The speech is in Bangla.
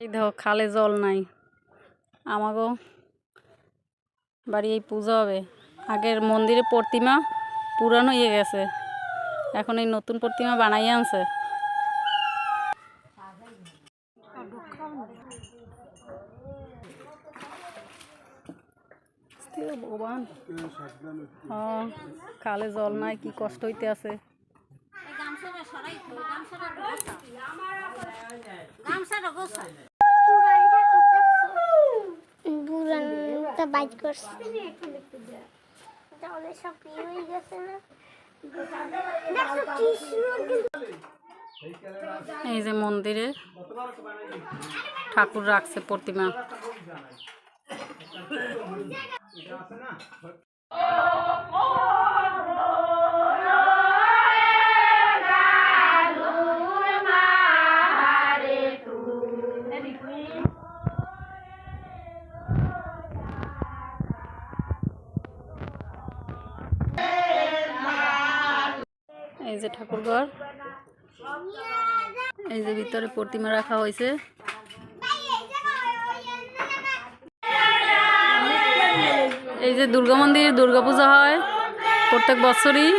এই দেখো খালে জল নাই। আমাগো বাড়ি এই পূজা হবে। আগের মন্দিরে প্রতিমা পুরানো হয়ে গেছে, এখন এই নতুন প্রতিমা বানাইয়া আনছে। ভগবান, হ্যাঁ খালে জল নাই, কি কষ্ট হইতে আছে। এই যে মন্দিরে ঠাকুর রাখছে প্রতিমা। এই যে ঠাকুরঘর, এই যে ভিতরে প্রতিমা রাখা হয়েছে। এই যে দুর্গা মন্দির, দুর্গা পূজা হয় প্রত্যেক বছরই।